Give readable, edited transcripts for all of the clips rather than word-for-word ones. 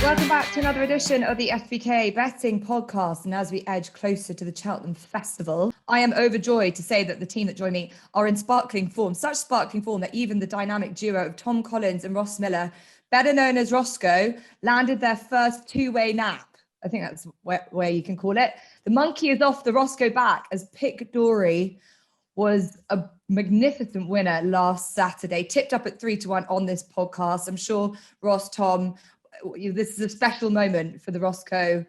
Welcome back to another edition of the SBK Betting Podcast. And as we edge closer to the Cheltenham Festival, I am overjoyed to say that the team that join me are in sparkling form, such sparkling form that even the dynamic duo of Tom Collins and Ross Millar, better known as Roscoe, landed their first two-way nap. I think that's where you can call it. The monkey is off the Roscoe back as Pick Dory was a magnificent winner last Saturday, tipped up at 3-1 on this podcast. I'm sure Ross, Tom, this is a special moment for the Roscoe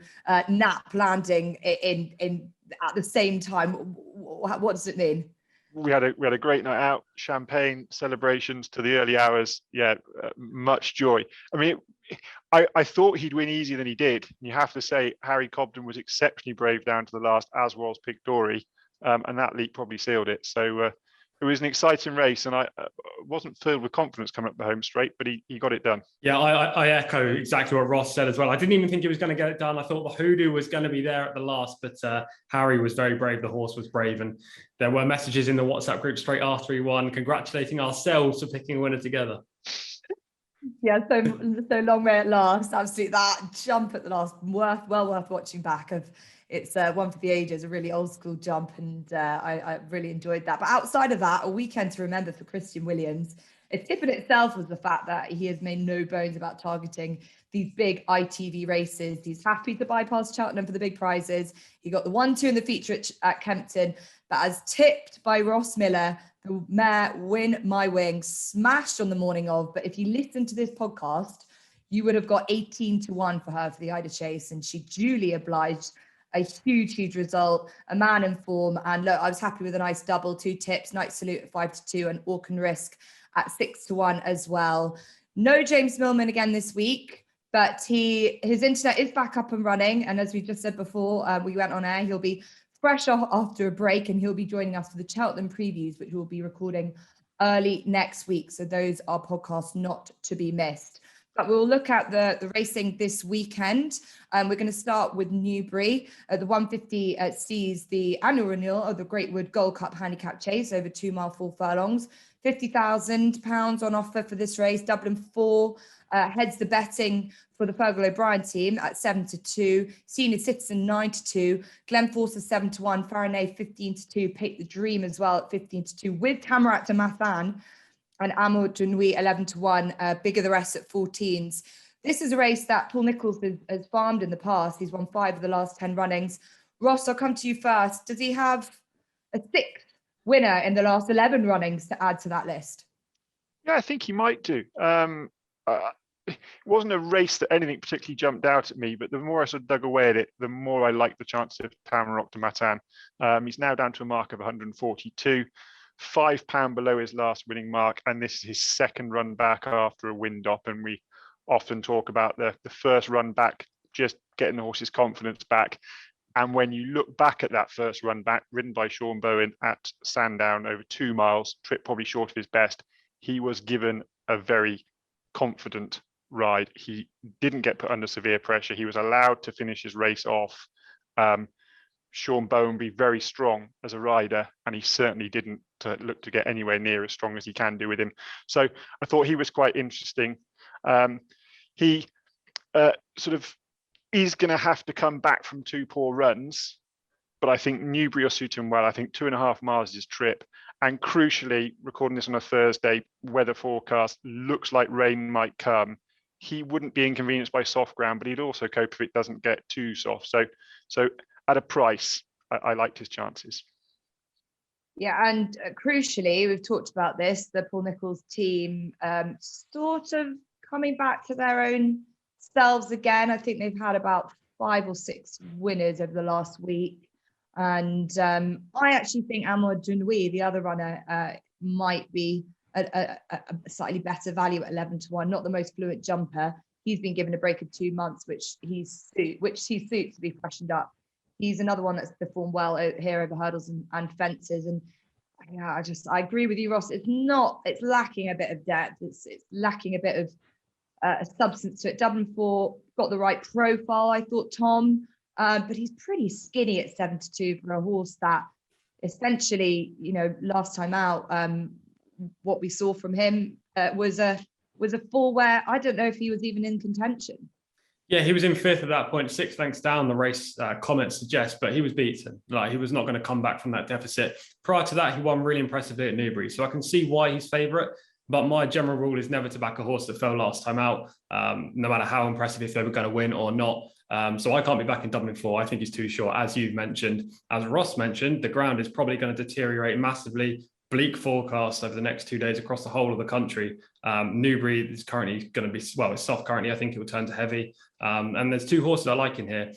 nap landing in at the same time. What does it mean? We had a great night out, champagne, celebrations to the early hours. Yeah, much joy. I mean, I thought he'd win easier than he did. You have to say Harry Cobden was exceptionally brave down to the last, as was Pick Dory, and that leap probably sealed it. So it was an exciting race, and I wasn't filled with confidence coming up the home straight, but he got it done. Yeah, I echo exactly what Ross said as well. I didn't even think he was going to get it done. I thought the hoodoo was going to be there at the last, but Harry was very brave. The horse was brave, and there were messages in the WhatsApp group straight after he won, congratulating ourselves for picking a winner together. Yeah, so long may it last. Absolutely, that jump at the last, well worth watching back. It's one for the ages, a really old school jump, and I really enjoyed that. But outside of that, a weekend to remember for Christian Williams. A tip in itself was the fact that he has made no bones about targeting these big ITV races. He's happy to bypass Cheltenham for the big prizes. He got the 1-2 in the feature at Kempton, but as tipped by Ross Millar, the mare Win My Wing smashed on the morning of. But if you listen to this podcast, you would have got 18-1 for her for the Eider Chase, and she duly obliged. A huge result, a man in form. And look, I was happy with a nice double, 2 tips, Night Salute at 5-2 and Orcan Risk at 6-1 as well. No James Millman again this week, but his internet is back up and running. And as we just said before, we went on air, he'll be fresh off after a break, and he'll be joining us for the Cheltenham previews, which we'll be recording early next week. So those are podcasts not to be missed. But we'll look at the racing this weekend. We're going to start with Newbury. The 150 sees the annual renewal of the Greatwood Gold Cup Handicap Chase over 2 mile 4 furlongs. £50,000 on offer for this race. Dublin 4 heads the betting for the Fergal O'Brien team at 7-2. Senior Citizen 9-2. Glenforce 7-1. Faraday 15-2. Pick the Dream as well at 15-2 with Tamarat de Mathan. And Amour de Nuit 11-1, Bigger the Rest at 14s. This is a race that Paul Nicholls has farmed in the past. He's won 5 of the last 10 runnings. Ross, I'll come to you first. Does he have a 6th winner in the last 11 runnings to add to that list? Yeah, I think he might do. It wasn't a race that anything particularly jumped out at me, but the more I sort of dug away at it, the more I liked the chances of Tamarat de Mathan. He's now down to a mark of 142. £5 below his last winning mark, and this is his second run back after a wind up. And we often talk about the first run back, just getting the horse's confidence back. And when you look back at that first run back, ridden by Sean Bowen at Sandown over 2 miles, trip probably short of his best, he was given a very confident ride. He didn't get put under severe pressure. He was allowed to finish his race off. Sean Bowen be very strong as a rider, and he certainly didn't look to get anywhere near as strong as he can do with him. So I thought he was quite interesting. He sort of is going to have to come back from 2 poor runs, but I think Newbury will suit him well. I think 2.5 miles is his trip. And crucially, recording this on a Thursday, weather forecast looks like rain might come. He wouldn't be inconvenienced by soft ground, but he'd also cope if it doesn't get too soft. So at a price, I liked his chances. Yeah, and crucially, we've talked about this, the Paul Nicholls team sort of coming back to their own selves again. I think they've had about 5 or 6 winners over the last week. And I actually think Amour de Nuit, the other runner, might be a slightly better value at 11-1, not the most fluent jumper. He's been given a break of 2 months, which he suits to be freshened up. He's another one that's performed well here over hurdles and fences. And yeah, I agree with you, Ross. It's lacking a bit of depth. It's lacking a bit of a substance to it. Dublin 4 got the right profile, I thought, Tom, but he's pretty skinny at 7-2 for a horse that essentially, last time out, what we saw from him was a fall where I don't know if he was even in contention. Yeah, he was in fifth at that point, 6 lengths down the race, comments suggest, but he was beaten. Like, he was not going to come back from that deficit. Prior to that, he won really impressively at Newbury. So I can see why he's favourite. But my general rule is never to back a horse that fell last time out, no matter how impressive, if they were going to win or not. So I can't be back in Dublin 4. I think he's too short. As you've mentioned, as Ross mentioned, the ground is probably going to deteriorate massively. Bleak forecast over the next 2 days across the whole of the country. Newbury is currently going to be, well, it's soft currently. I think it will turn to heavy. And there's 2 horses I like in here.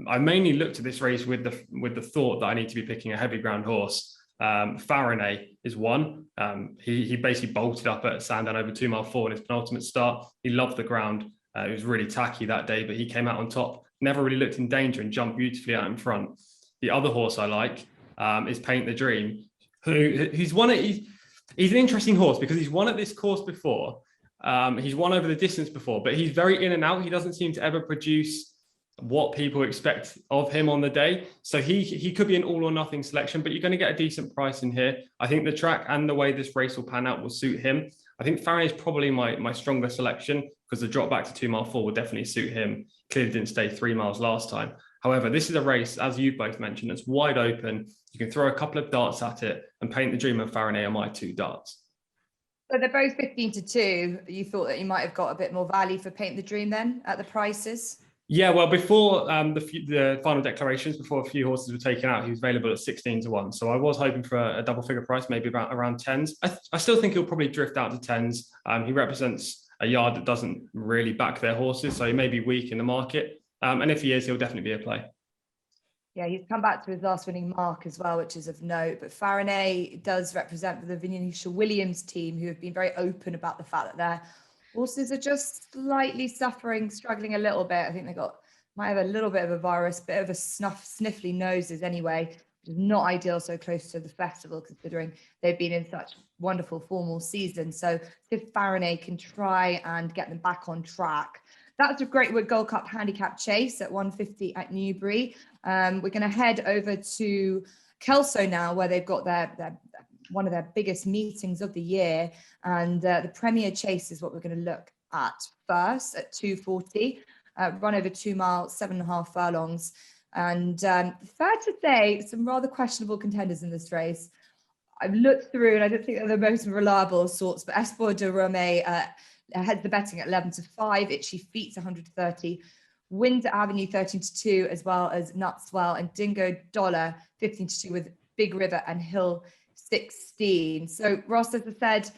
I mainly looked at this race with the thought that I need to be picking a heavy ground horse. Faraday is one. He basically bolted up at Sandown over 2 mile 4 in his penultimate start. He loved the ground. It was really tacky that day, but he came out on top. Never really looked in danger and jumped beautifully out in front. The other horse I like is Paint the Dream. He's an interesting horse because he's won at this course before. He's won over the distance before, but he's very in and out. He doesn't seem to ever produce what people expect of him on the day. So he could be an all or nothing selection, but you're going to get a decent price in here. I think the track and the way this race will pan out will suit him. I think Faraday is probably my stronger selection because the drop back to 2 mile 4 will definitely suit him. Clearly didn't stay 3 miles last time. However, this is a race, as you both mentioned, that's wide open. You can throw a couple of darts at it, and Paint the Dream and Faraday are my 2 darts. So they're both 15-2. You thought that you might have got a bit more value for Paint the Dream then at the prices? Yeah, well, before the final declarations, before a few horses were taken out, he was available at 16-1. So I was hoping for a double figure price, maybe around 10s. I still think he'll probably drift out to 10s. He represents a yard that doesn't really back their horses, so he may be weak in the market. And if he is, he'll definitely be a play. Yeah, he's come back to his last winning mark as well, which is of note. But Faraday does represent the Venetia Williams team, who have been very open about the fact that their horses are just slightly struggling a little bit. I think might have a little bit of a virus, bit of a sniffly noses anyway, which is not ideal so close to the festival, considering they've been in such wonderful formal season. So if Faraday can try and get them back on track. That's a Greatwood Gold Cup handicap chase at 150 at Newbury. We're going to head over to Kelso now, where they've got their one of their biggest meetings of the year. And the Premier Chase is what we're going to look at first at 240, run over 2 miles, 7.5 furlongs. And fair to say, some rather questionable contenders in this race. I've looked through and I don't think they're the most reliable sorts, but Espoir de Rome heads the betting at 11-5, Itchy Feet's 130, Windsor Avenue 13-2, as well as Nutswell and Dingo Dollar 15-2 with Big River and Hill 16. So Ross, as I said,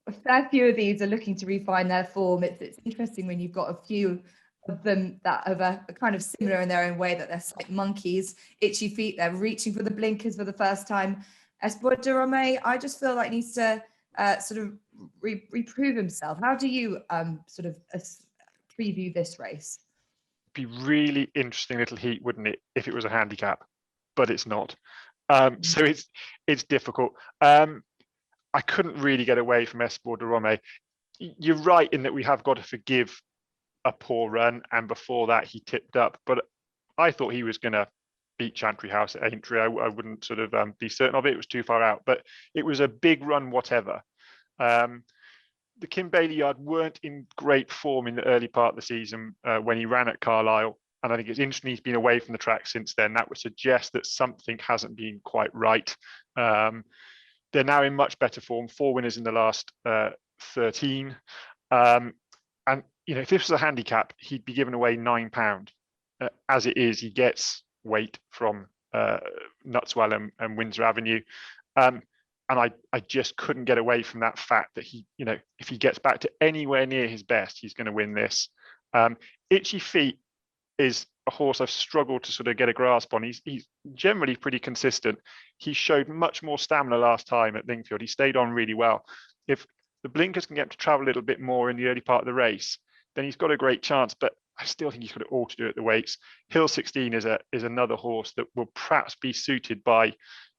a fair few of these are looking to refine their form. It's interesting when you've got a few of them that are kind of similar in their own way, that they're like monkeys. Itchy Feet, they're reaching for the blinkers for the first time. Espoir de Rome, I just feel like needs to sort of reprove himself. How do you sort of preview this race? Be really interesting little heat, wouldn't it, if it was a handicap? But it's not. So it's difficult. I couldn't really get away from Espoir de Rome. You're right in that we have got to forgive a poor run, and before that he tipped up. But I thought he was going to beat Chantry House at Aintree. I wouldn't sort of be certain of it. It was too far out, but it was a big run, whatever. The Kim Bailey yard weren't in great form in the early part of the season when he ran at Carlisle. And I think it's interesting he's been away from the track since then. That would suggest that something hasn't been quite right. They're now in much better form, 4 winners in the last 13. And, you know, if this was a handicap, he'd be given away £9. As it is, he gets weight from Nutswell and Windsor Avenue. And I just couldn't get away from that fact that he, you know, if he gets back to anywhere near his best, he's going to win this. Itchy Feet is a horse I've struggled to sort of get a grasp on. He's generally pretty consistent. He showed much more stamina last time at Lingfield. He stayed on really well. If the blinkers can get him to travel a little bit more in the early part of the race, then he's got a great chance. But I still think he's got it all to do at the weights. Hill 16 is another horse that will perhaps be suited by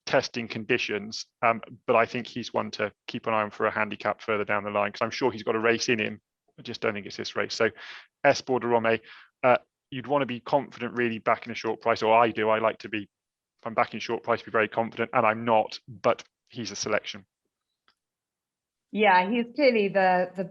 testing conditions, but I think he's one to keep an eye on for a handicap further down the line, because I'm sure he's got a race in him. I just don't think it's this race. So Espoir de Rome, you'd want to be confident really backing a short price, or I do. I like to be, if I'm backing short price, be very confident, and I'm not, but he's a selection. Yeah, he's clearly the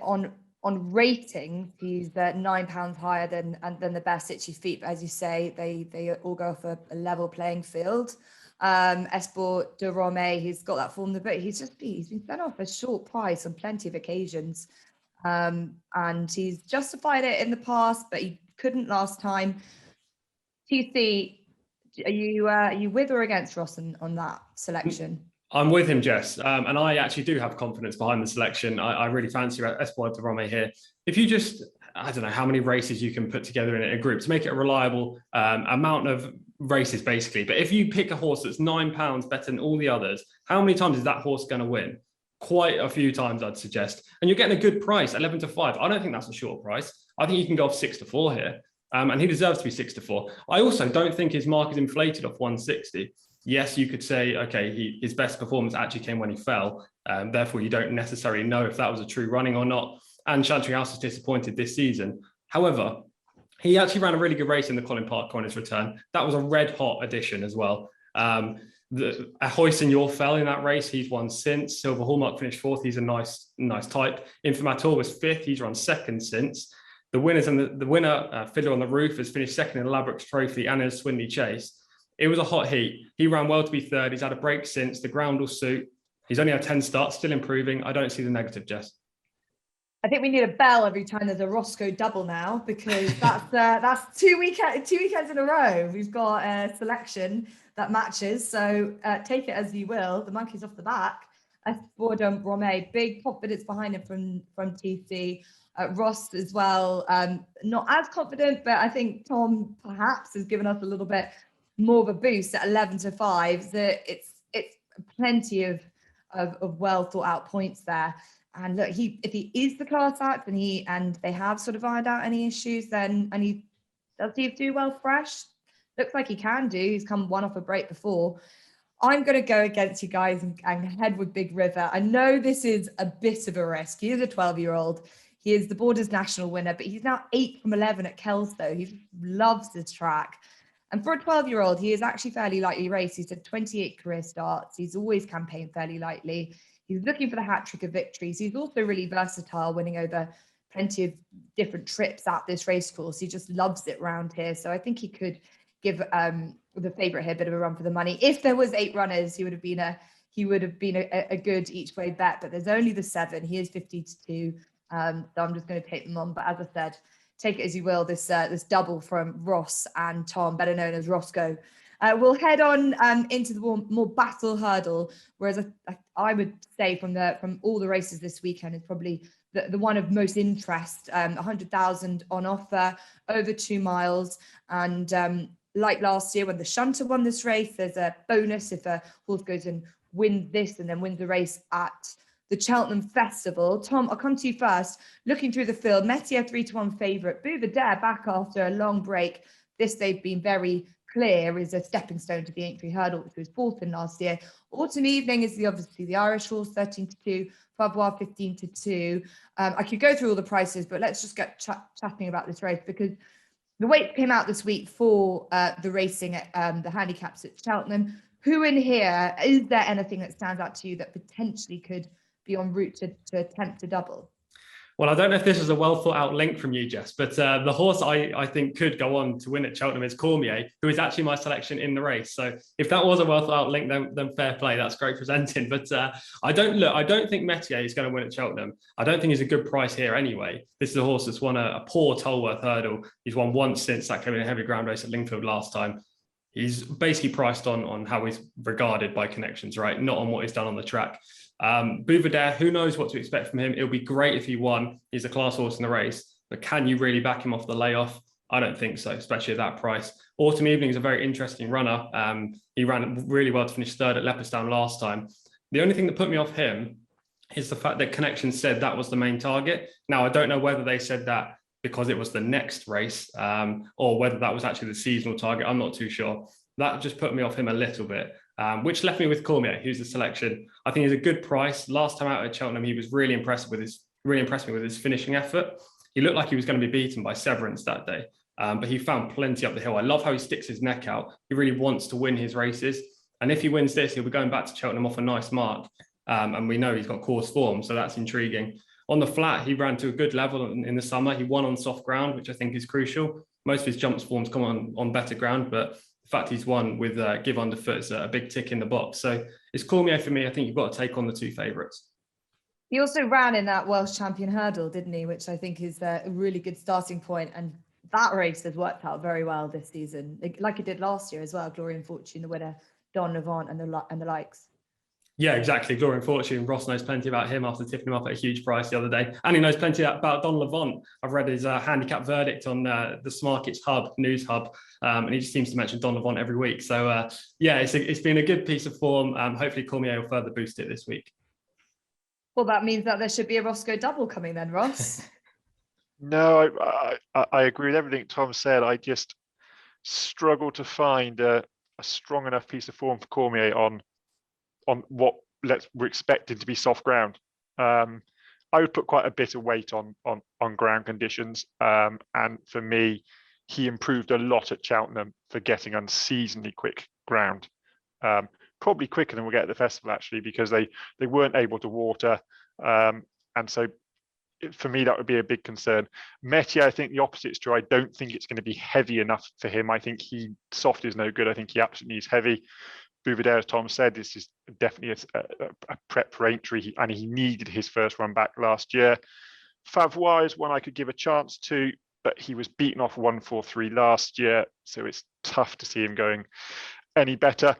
on on ratings, he's £9 higher than the best Itchy Feet. But as you say, they all go off a level playing field. Esport de Rome, he's got that form, but he's been sent off a short price on plenty of occasions. And he's justified it in the past, but he couldn't last time. TC, are you with or against Ross on that selection? I'm with him, Jess, and I actually do have confidence behind the selection. I really fancy Espoir de Rome here. If you just, I don't know how many races you can put together in a group to make it a reliable amount of races, basically. But if you pick a horse that's £9 better than all the others, how many times is that horse going to win? Quite a few times, I'd suggest. And you're getting a good price, 11 to 5. I don't think that's a short price. I think you can go off 6 to 4 here. And he deserves to be 6 to 4. I also don't think his mark is inflated off 160. Yes, you could say, okay, his best performance actually came when he fell. Therefore, you don't necessarily know if that was a true running or not. And Chantry House is disappointed this season. However, he actually ran a really good race in the Colin Park on his return. That was a red hot addition as well. Hoyson fell in that race. He's won since. Silver Hallmark finished 4th. He's a nice type. Informator was 5th. He's run 2nd since. The winners and the winner, Fiddler on the Roof, has finished 2nd in the Ladbrokes Trophy and in a Swindley Chase. It was a hot heat. He ran well to be 3rd. He's had a break since. The ground will suit. He's only had 10 starts, still improving. I don't see the negative, Jess. I think we need a bell every time there's a Roscoe double now, because that's two weekends in a row. We've got a selection that matches. So take it as you will. The monkey's off the back. Espoir de Rome, big confidence behind him from TC. Ross as well, not as confident, but I think Tom perhaps has given us a little bit more of a boost at 11 to 5. That it's plenty of well thought out points there. And look, if he is the class act and they have sort of ironed out any issues, then does he do well fresh? Looks like he can do. He's come one off a break before. I'm going to go against you guys and head with Big River. I know this is a bit of a risk. He is a 12-year-old. He is the Borders national winner, but he's now 8 from 11 at Kelso. He loves this track. And for a 12-year-old, he is actually fairly lightly raced. He's had 28 career starts. He's always campaigned fairly lightly. He's looking for the hat trick of victories. He's also really versatile, winning over plenty of different trips at this race course. He just loves it round here. So I think he could give the favourite here a bit of a run for the money. If there was 8 runners, he would have been a good each way bet. But there's only the 7. He is 50 to 2. So I'm just going to take them on. But as I said, take it as you will. This double from Ross and Tom, better known as Roscoe. We'll head on into the Morebattle hurdle, whereas I would say from all the races this weekend is probably the one of most interest. 100,000 on offer, over 2 miles, and like last year when the Shunter won this race, there's a bonus if a horse goes and wins this and then wins the race at the Cheltenham Festival. Tom, I'll come to you first. Looking through the field, Metier 3-1 favourite. Bouvardere back after a long break. This they've been very clear is a stepping stone to the Aintree Hurdle, which was 4th in last year. Autumn Evening is obviously the Irish horse, 13 to 2. Favois 15 to 2. I could go through all the prices, but let's just get chatting about this race, because the weights came out this week for the racing at the handicaps at Cheltenham. Who in here, is there anything that stands out to you that potentially could be en route to attempt to double? Well, I don't know if this is a well thought out link from you, Jess, but the horse I think could go on to win at Cheltenham is Cormier, who is actually my selection in the race. So if that was a well thought out link, then fair play. That's great presenting. But I don't think Metier is going to win at Cheltenham. I don't think he's a good price here anyway. This is a horse that's won a poor Tolworth hurdle. He's won once since that came in a heavy ground race at Lingfield last time. He's basically priced on how he's regarded by connections, right? Not on what he's done on the track. Bouvardere, who knows what to expect from him? It would be great if he won. He's a class horse in the race, but can you really back him off the layoff? I don't think so, especially at that price. Autumn Evening is a very interesting runner. He ran really well to finish 3rd at Leopardstown last time. The only thing that put me off him is the fact that Connections said that was the main target. Now, I don't know whether they said that because it was the next race or whether that was actually the seasonal target. I'm not too sure. That just put me off him a little bit. Which left me with Cormier, who's the selection. I think he's a good price. Last time out at Cheltenham, he was really impressed me with his finishing effort. He looked like he was going to be beaten by Severance that day, but he found plenty up the hill. I love how he sticks his neck out. He really wants to win his races. And if he wins this, he'll be going back to Cheltenham off a nice mark. And we know he's got course form, so that's intriguing. On the flat, he ran to a good level in the summer. He won on soft ground, which I think is crucial. Most of his jumps forms come on better ground, but the fact he's won with give underfoot is a big tick in the box. So it's Cormier for me. I think you've got to take on the two favourites. He also ran in that Welsh champion hurdle, didn't he? Which I think is a really good starting point. And that race has worked out very well this season, like it did last year as well. Glory and Fortune, the winner, Don Levant and the likes. Yeah, exactly. Glory and Fortune. Ross knows plenty about him after tipping him up at a huge price the other day. And he knows plenty about Don Levant. I've read his handicap verdict on the Smarkets Hub, news hub, and he just seems to mention Don Levant every week. So, yeah, it's been a good piece of form. Hopefully Cormier will further boost it this week. Well, that means that there should be a Roscoe double coming then, Ross. No, I agree with everything Tom said. I just struggle to find a strong enough piece of form for Cormier on what we're expected to be soft ground. I would put quite a bit of weight on ground conditions. And for me, he improved a lot at Cheltenham for getting unseasonably quick ground. Probably quicker than we'll get at the festival, actually, because they weren't able to water. And so for me, that would be a big concern. Metier, I think the opposite is true. I don't think it's going to be heavy enough for him. I think soft is no good. I think he absolutely needs heavy. Bouvardere, as Tom said, this is definitely a prep for entry, and he needed his first run back last year. Favois is one I could give a chance to, but he was beaten off 143 last year, so it's tough to see him going any better.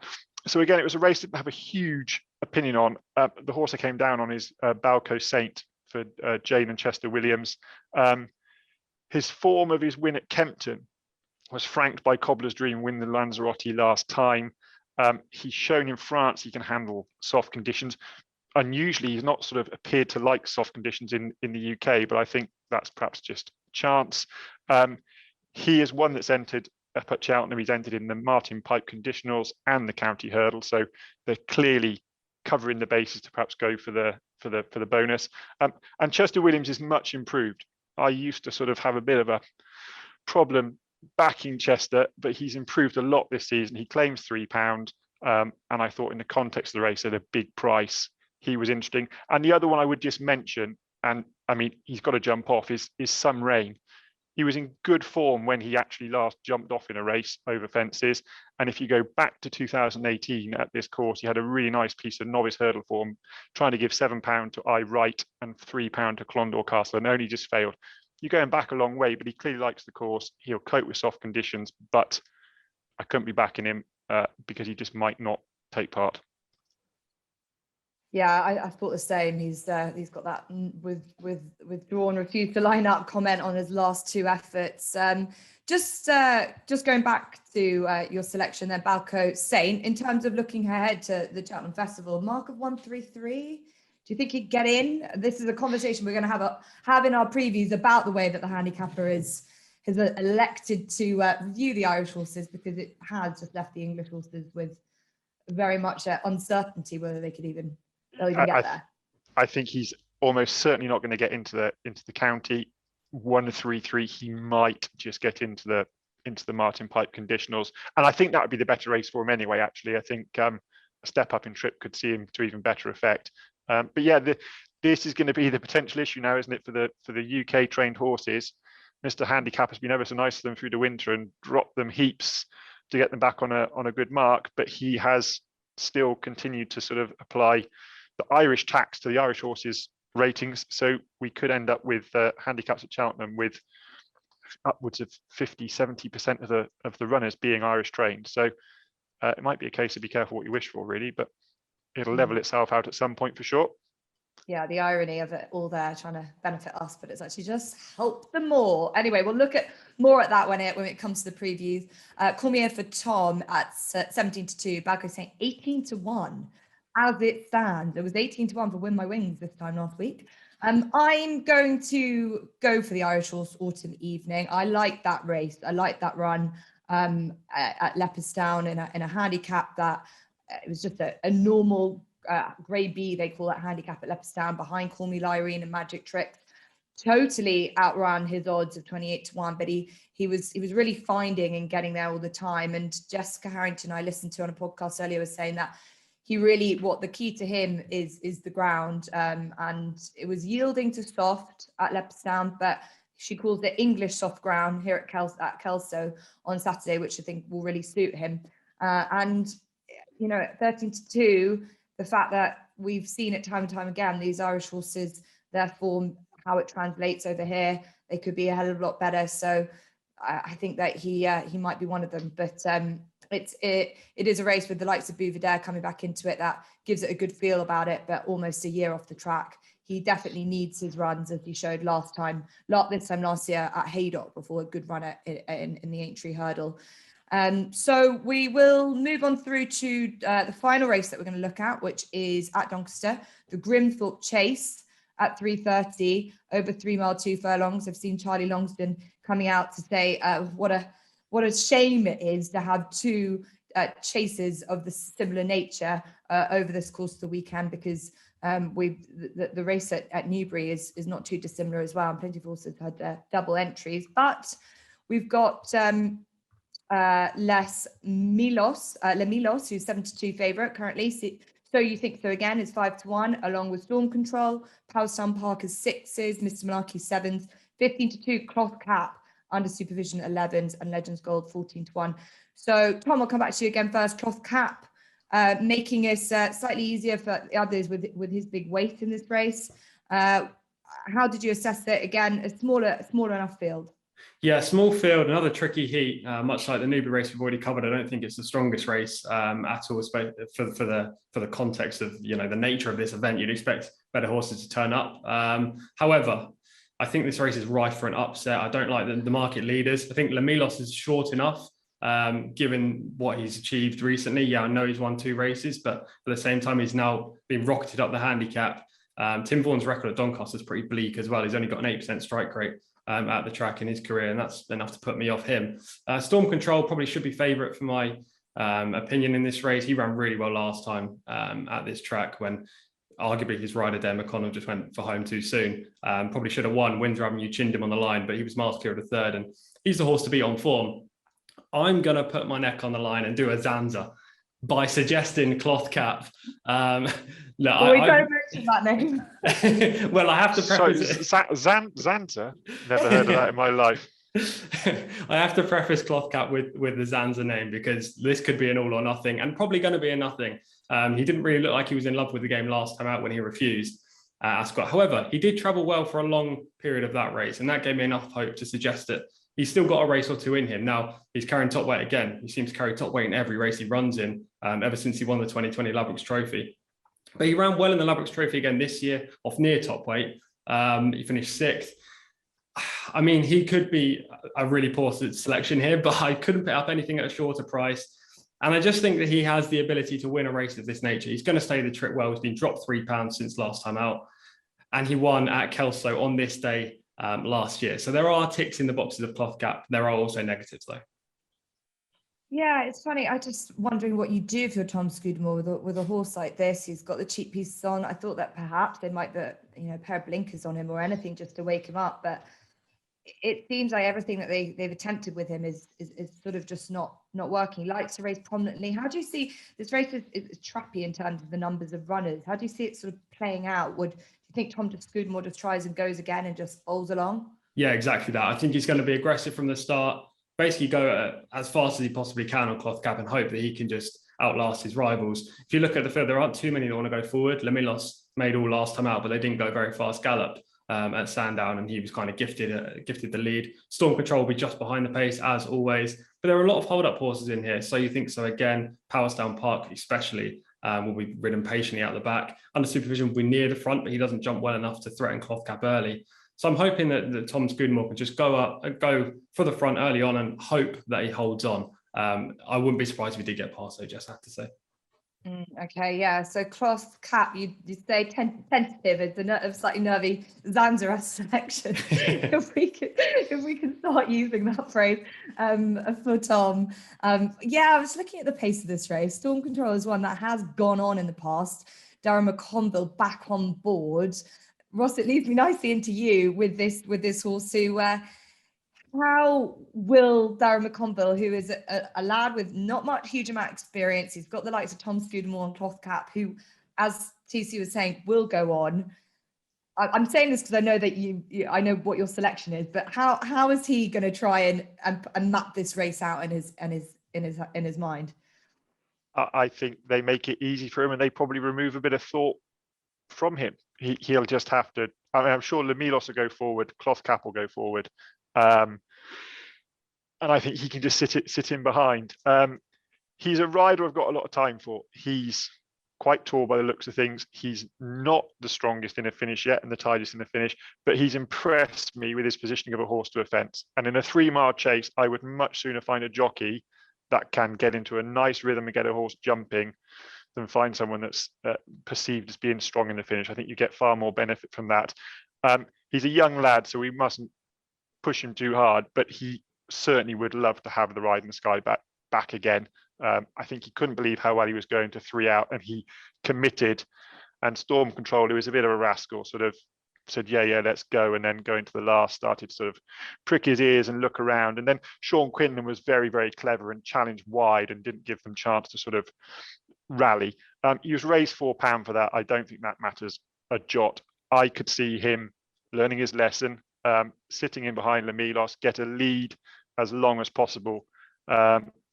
So again, it was a race that I didn't have a huge opinion on. The horse I came down on is Balco Saint for Jane and Chester Williams. His form of his win at Kempton was franked by Cobbler's Dream win the Lanzarote last time. He's shown in France he can handle soft conditions. Unusually, he's not sort of appeared to like soft conditions in the UK, but I think that's perhaps just chance. He is one that's entered up at Cheltenham. He's entered in the Martin Pipe Conditionals and the County Hurdle, so they're clearly covering the bases to perhaps go for the bonus. And Chester Williams is much improved. I used to sort of have a bit of a problem backing Chester, but he's improved a lot this season. He claims £3, and I thought in the context of the race at a big price, he was interesting. And the other one I would just mention, and I mean, he's got to jump off, is Some Rain. He was in good form when he actually last jumped off in a race over fences. And if you go back to 2018 at this course, he had a really nice piece of novice hurdle form, trying to give £7 to I Wright and £3 to Clondor Castle, and only just failed. You're going back a long way, but he clearly likes the course. He'll cope with soft conditions, but I couldn't be backing him because he just might not take part. Yeah, I thought the same. He's got that withdrawn, refused to line up comment on his last two efforts. Just going back to your selection there, Balco Saint, in terms of looking ahead to the Cheltenham Festival, mark of 133. Do you think he'd get in? This is a conversation we're going to have in our previews about the way that the handicapper has elected to review the Irish horses, because it has just left the English horses with very much uncertainty whether they'll even get there. I think he's almost certainly not going to get into the county. 133, he might just get into the Martin Pipe Conditionals, and I think that would be the better race for him anyway. Actually, I think a step up in trip could see him to even better effect. But yeah, this is going to be the potential issue now, isn't it, for the UK trained horses? Mr. Handicap has been ever so nice to them through the winter and dropped them heaps to get them back on a good mark, but he has still continued to sort of apply the Irish tax to the Irish horses' ratings. So we could end up with handicaps at Cheltenham with upwards of 50-70% of the runners being Irish trained. So it might be a case of be careful what you wish for, really, but it'll level itself out at some point for sure. Yeah, the irony of it all there, trying to benefit us, but it's actually just helped them more. Anyway, we'll look at more at that when it comes to the previews. Cormier for Tom at 17-2, Balco Saint 18-1. As it stands, it was 18-1 for Win My Wings this time last week. I'm going to go for the Irish Horse Autumn Evening. I like that race. I like that run at Leopardstown in a handicap that it was just a normal grade B, they call that handicap at Leopardstown, behind Call Me Lyrene and Magic Tricks. Totally outrun his odds of 28-1, but he was really finding and getting there all the time. And Jessica Harrington, I listened to on a podcast earlier, was saying that he really, what the key to him is the ground, and it was yielding to soft at Leopardstown, but she calls it English soft ground here at Kelso on Saturday, which I think will really suit him. And you know, at 13-2, the fact that we've seen it time and time again, these Irish horses, their form, how it translates over here, they could be a hell of a lot better. So I think that he might be one of them. But it is a race with the likes of Bouvedere coming back into it that gives it a good feel about it, but almost a year off the track. He definitely needs his runs, as he showed this time last year at Haydock before a good run in the Aintree Hurdle. So we will move on through to the final race that we're going to look at, which is at Doncaster, the Grimthorpe Chase at 3:30 over 3 mile 2 furlongs. I've seen Charlie Longston coming out to say what a shame it is to have two chases of the similar nature over this course of the weekend, because the race at Newbury is not too dissimilar as well, and plenty of horses had double entries. But we've got Les Milos, who's 7-2 favourite currently. So You Think So Again is 5-1, along with Storm Control. Powerstown Park is 6s, Mr. Malarkey 7s, 15-2 Cloth Cap under supervision 11s, and Legends Gold 14-1. So Tom, I'll come back to you again first. Cloth Cap making it slightly easier for the others with his big weight in this race. How did you assess it? Again, a smaller enough field. Yeah, small field, another tricky heat, much like the Newbury race we've already covered. I don't think it's the strongest race at all, for the context of, you know, the nature of this event. You'd expect better horses to turn up. However, I think this race is rife for an upset. I don't like the market leaders. I think Les Milos is short enough, given what he's achieved recently. Yeah, I know he's won 2 races, but at the same time, he's now been rocketed up the handicap. Tim Vaughan's record at Doncaster is pretty bleak as well. He's only got an 8% strike rate at the track in his career, and that's enough to put me off him. Storm Control probably should be favourite for my opinion in this race. He ran really well last time at this track, when arguably his rider there, McConnell, just went for home too soon. Probably should have won. Windsor Avenue chinned him on the line, but he was miles clear of the third, and he's the horse to beat on form. I'm going to put my neck on the line and do a Zanza by suggesting Cloth Cap. No, we don't mention that name. Well, I have to preface it. Zanza? Never heard of that in my life. I have to preface Cloth Cap with the Zanza name, because this could be an all or nothing, and probably going to be a nothing. He didn't really look like he was in love with the game last time out when he refused Ascot. However, he did travel well for a long period of that race, and that gave me enough hope to suggest it. He's still got a race or two in him. Now, he's carrying top weight again. He seems to carry top weight in every race he runs in, ever since he won the 2020 Ladbrokes Trophy. But he ran well in the Ladbrokes Trophy again this year, off near top weight. He finished 6th. I mean, he could be a really poor selection here, but I couldn't pick up anything at a shorter price. And I just think that he has the ability to win a race of this nature. He's going to stay the trip well. He's been dropped £3 since last time out, and he won at Kelso on this day last year. So there are ticks in the boxes of Cloth Cap. There are also negatives, though. Yeah, it's funny. I just wondering what you do if you're Tom Scudamore with a horse like this. He's got the cheap pieces on. I thought that perhaps they might put, you know, a pair of blinkers on him or anything just to wake him up. But it seems like everything that they've attempted with him is sort of just not working. He likes to race prominently. How do you see this race is trappy in terms of the numbers of runners? How do you see it sort of playing out? Do you think Tom Scudamore just tries and goes again and just bowls along? Yeah, exactly that. I think he's going to be aggressive from the start. Basically go as fast as he possibly can on Cloth Cap and hope that he can just outlast his rivals. If you look at the field, there aren't too many that want to go forward. Les Milos made all last time out, but they didn't go very fast gallop at Sandown, and he was kind of gifted the lead. Storm Control will be just behind the pace, as always. But there are a lot of hold-up horses in here. So You Think So Again, Powerstown Park especially, will be ridden patiently out the back. Under supervision will be near the front, but he doesn't jump well enough to threaten Cloth Cap early. So I'm hoping that Tom Scudamore can just go for the front early on and hope that he holds on. I wouldn't be surprised if he did get past, though, Jess, I have to say. Okay, yeah. So Cloth Cap, you say tentative is a slightly nervy Zanza selection. if we can start using that phrase for Tom. Yeah, I was looking at the pace of this race. Storm Control is one that has gone on in the past. Darren McConville back on board. Ross, it leads me nicely into you with this horse who how will Darren McConville, who is a lad with not much huge amount of experience, he's got the likes of Tom Scudamore and Cloth Cap, who, as TC was saying, will go on. I'm saying this because I know that I know what your selection is, but how is he going to try and map this race out in his mind? I think they make it easy for him, and they probably remove a bit of thought from him. He'll just have to. I mean, I'm sure Lemilos will go forward, Cloth Cap will go forward, and I think he can just sit in behind. He's a rider I've got a lot of time for. He's quite tall by the looks of things. He's not the strongest in a finish yet and the tightest in the finish, but he's impressed me with his positioning of a horse to a fence. And in a 3-mile chase, I would much sooner find a jockey that can get into a nice rhythm and get a horse jumping than find someone that's perceived as being strong in the finish. I think you get far more benefit from that. He's a young lad, so we mustn't push him too hard, but he certainly would love to have the Ride in the Sky back again. I think he couldn't believe how well he was going to 3 out, and he committed. And Storm Control, who was a bit of a rascal, sort of said, yeah, let's go. And then going to the last, started to sort of prick his ears and look around. And then Sean Quinlan was very, very clever and challenged wide and didn't give them chance to sort of rally. He was raised £4 for that. I don't think that matters a jot. I could see him learning his lesson, sitting in behind Lemilos, get a lead as long as possible.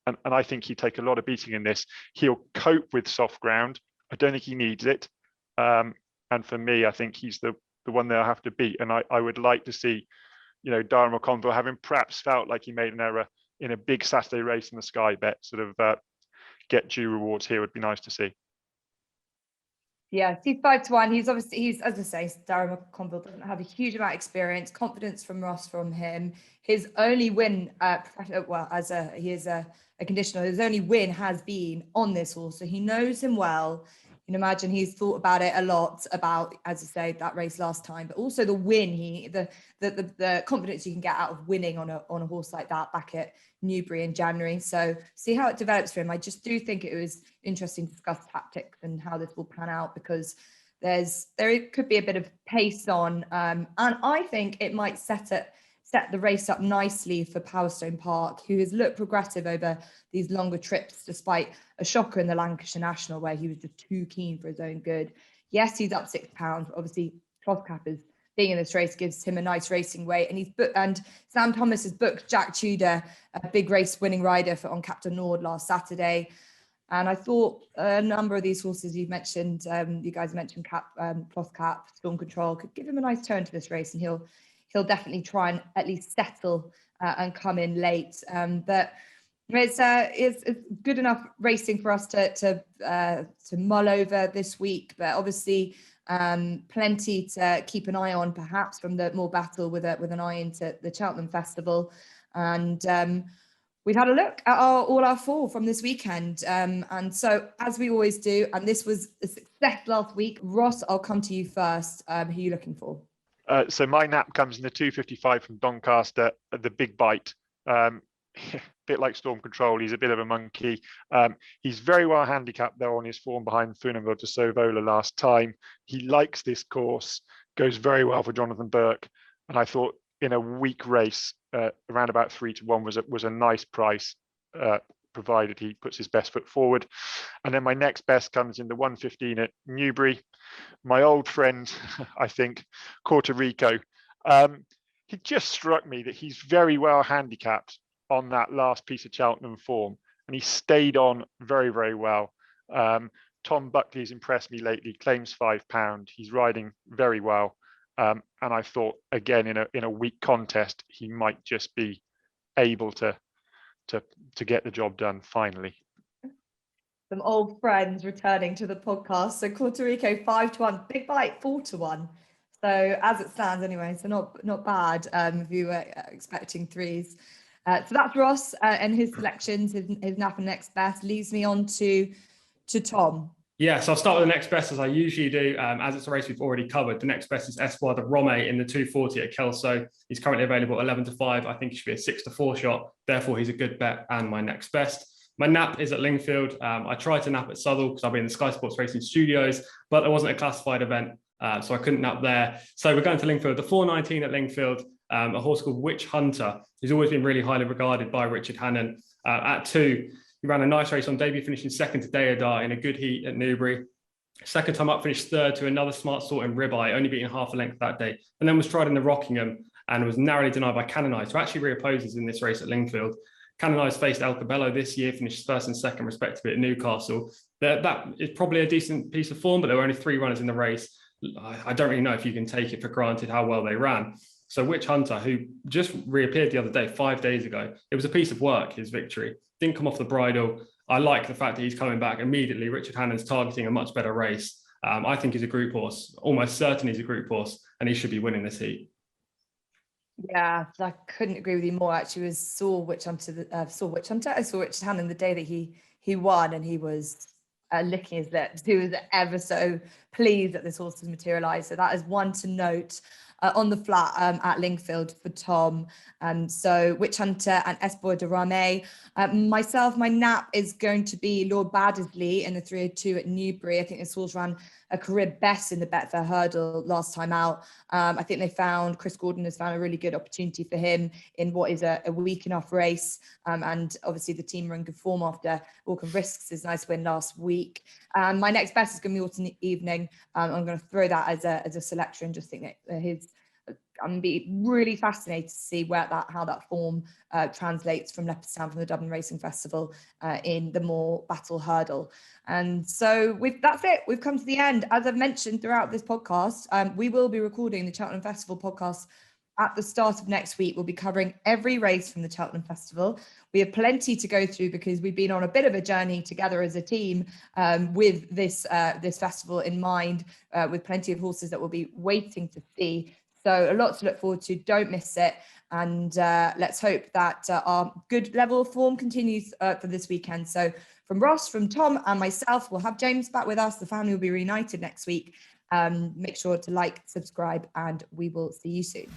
And I think he'd take a lot of beating in this. He'll cope with soft ground. I don't think he needs it. And for me, I think he's the one they'll have to beat. And I would like to see, Darren McConville, having perhaps felt like he made an error in a big Saturday race in the Sky Bet, sort of get due rewards here would be nice to see. Yeah, he's 5-1. He's as I say, Darren McConville doesn't have a huge amount of experience. Confidence from Ross from him. His only win, he is a conditional. His only win has been on this horse, so he knows him well. You can imagine he's thought about it a lot, about, as I say, that race last time, but also the win. The confidence you can get out of winning on a horse like that back at Newbury in January. So see how it develops for him. I just do think it was interesting to discuss tactics and how this will pan out, because there could be a bit of pace on, and I think it might set the race up nicely for Powerstone Park, who has looked progressive over these longer trips, despite a shocker in the Lancashire National where he was just too keen for his own good. Yes, he's up £6. Obviously, Cloth Cap is being in this race gives him a nice racing weight, and Sam Thomas has booked Jack Tudor, a big race winning rider on Captain Nord last Saturday. And I thought a number of these horses you mentioned, you guys mentioned Cloth Cap, Storm Control, could give him a nice turn to this race, and he'll definitely try and at least settle and come in late. But it's good enough racing for us to mull over this week. But obviously, plenty to keep an eye on, perhaps from the Morebattle with an eye into the Cheltenham Festival. And we've had a look at all our 4 from this weekend. And so, as we always do, and this was a success last week, Ross, I'll come to you first. Who are you looking for? So my nap comes in the 2:55 from Doncaster at the Big Bite. Bit like Storm Control, he's a bit of a monkey. He's very well handicapped though on his form behind Thunenville to Sovola last time. He likes this course, goes very well for Jonathan Burke, and I thought in a weak race, around about 3-1 was a nice price, provided he puts his best foot forward. And then my next best comes in the 1:15 at Newbury. My old friend, I think, Puerto Rico. He just struck me that he's very well handicapped on that last piece of Cheltenham form, and he stayed on very, very well. Tom Buckley's impressed me lately, claims £5. He's riding very well. And I thought, again, in a weak contest, he might just be able to get the job done finally. Some old friends returning to the podcast. So Puerto Rico 5-1, Big Bite 4-1. So as it stands anyway, so not bad if you were expecting 3s. So that's Ross and his selections, his nap and next best. Leaves me on to Tom. Yeah, so I'll start with the next best as I usually do. As it's a race we've already covered, the next best is Espoir de Rome in the 240 at Kelso. He's currently available 11-5. I think he should be a 6-4 shot. Therefore, he's a good bet and my next best. My nap is at Lingfield. I tried to nap at Southall because I'll be in the Sky Sports Racing Studios, but there wasn't a classified event, so I couldn't nap there. So we're going to Lingfield. The 419 at Lingfield a horse called Witch Hunter, who's always been really highly regarded by Richard Hannon. At 2, he ran a nice race on debut, finishing second to Eider in a good heat at Newbury. Second time up, finished third to another smart sort in Ribeye, only beating half a length that day, and then was tried in the Rockingham and was narrowly denied by Canonise, who actually reopposes in this race at Lingfield. Canonise faced El Cabello this year, finished first and second respectively at Newcastle. That is probably a decent piece of form, but there were only 3 runners in the race. I don't really know if you can take it for granted how well they ran. So Witch Hunter, who just reappeared the other day, 5 days ago, it was a piece of work, his victory. Didn't come off the bridle. I like the fact that he's coming back immediately. Richard Hannon's targeting a much better race. I think he's a group horse, almost certain he's a group horse, and he should be winning this heat. Yeah, I couldn't agree with you more. Actually, saw Richard Hannon the day that he won, and he was licking his lips. He was ever so pleased that this horse has materialised. So that is one to note on the flat at Lingfield for Tom. So Witch Hunter and Espoir de Rame. Myself, my nap is going to be Lord Baddesley in the 302 at Newbury. I think this horse ran a career best in the Betfair Hurdle last time out. I think Chris Gordon has found a really good opportunity for him in what is a weak enough race. And obviously the team are in good form after Walk of Risks' his nice win last week. My next best is going to be Autumn Evening. I'm going to throw that as a selection. Just think that I'm going to be really fascinated to see how that form translates from Leopardstown from the Dublin Racing Festival in the Morebattle Hurdle. And so that's it. We've come to the end. As I've mentioned throughout this podcast, we will be recording the Cheltenham Festival podcast at the start of next week. We'll be covering every race from the Cheltenham Festival. We have plenty to go through because we've been on a bit of a journey together as a team with this festival in mind, with plenty of horses that we'll be waiting to see. So a lot to look forward to. Don't miss it. And let's hope that our good level of form continues for this weekend. So from Ross, from Tom and myself, we'll have James back with us. The family will be reunited next week. Make sure to like, subscribe, and we will see you soon.